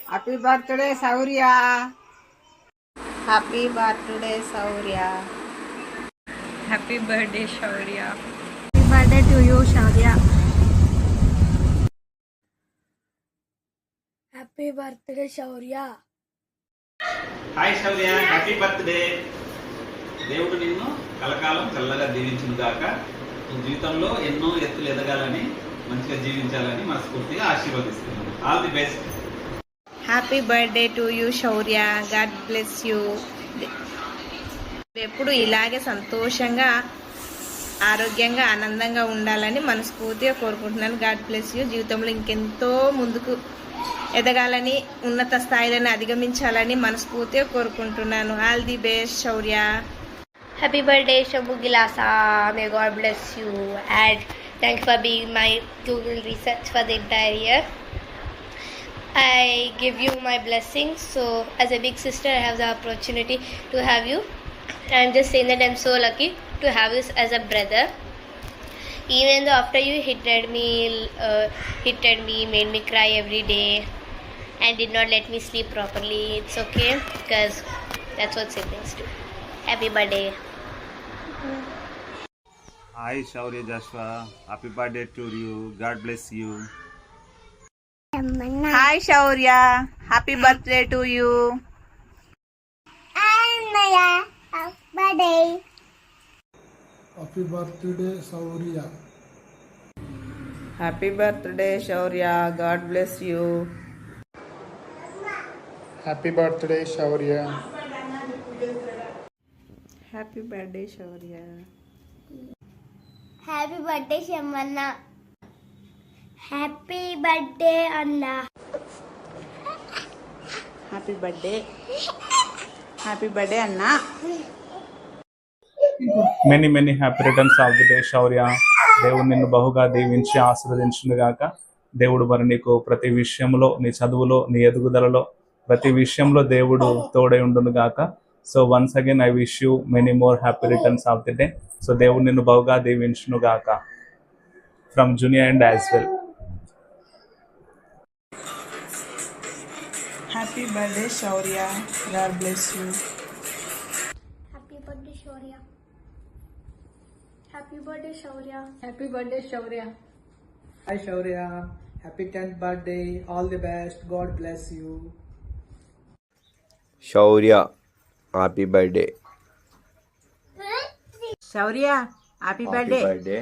Happy birthday Shaurya. Happy birthday Shaurya. Happy birthday Shaurya. Happy birthday to you Shaurya. Happy birthday Shaurya. Hi Shaurya, happy birthday. దేవుడు నిన్ను కలకాలం చల్లగా దీవించును గాక. నీ జీవితంలో ఎన్నో ఎత్తులు ఎదగాలని, మంచిగా జీవించాలని మనస్ఫూర్తిగా ఆశీర్వదిస్తున్నాను. All the best. Happy birthday to you Shaurya. God bless you. ఎప్పుడు ఇలాగే సంతోషంగా, ఆరోగ్యంగా, ఆనందంగా ఉండాలని మనస్ఫూర్తిగా కోరుకుంటున్నాను. God bless you. జీవితంలో ఇంకెంతో ముందుకు ఎదగాలని, ఉన్నత స్థాయిలను అధిగమించాలని మనస్ఫూర్తిగా కోరుకుంటున్నాను. All the best Shaurya. Happy birthday, Shabu Gilasa. May God bless you. And thanks for being my Google research for the entire year. I give you my blessings. So, as a big sister, I have the opportunity to have you. I'm just saying that I'm so lucky to have you as a brother. Even though after you hitted me, made me cry every day, and did not let me sleep properly, it's okay because that's what siblings do. Happy birthday. Hi Shaurya Joshua, happy birthday to you. God bless you. Hi Shaurya, happy birthday to you. Happy birthday Shaurya. Happy birthday Shaurya. God bless you. Happy birthday Shaurya. Happy birthday Shaurya. Happy birthday, Shamanna. Happy birthday, Anna. Happy birthday. Happy birthday anna. Many many happy returns of the day Shaurya. దేవుడు నిన్ను బహుగా దీవించి ఆశీర్వదించును గాక. దేవుడు మరి నీకు ప్రతి విషయంలో, నీ చదువులో, నీ ఎదుగుదలలో, ప్రతి విషయంలో దేవుడు తోడై ఉండును గాక. So once again I wish you many more happy returns of the day. So దేవుడు నిన్ను బహుగా దీవించును గాక. From junior and as well. Happy birthday Shaurya. God bless you. Happy birthday, Shaurya. Happy birthday, Shaurya. Happy birthday Shaurya. Hi Shaurya, happy 10th birthday, all the best, God bless you. Shaurya, happy birthday. Shaurya happy birthday.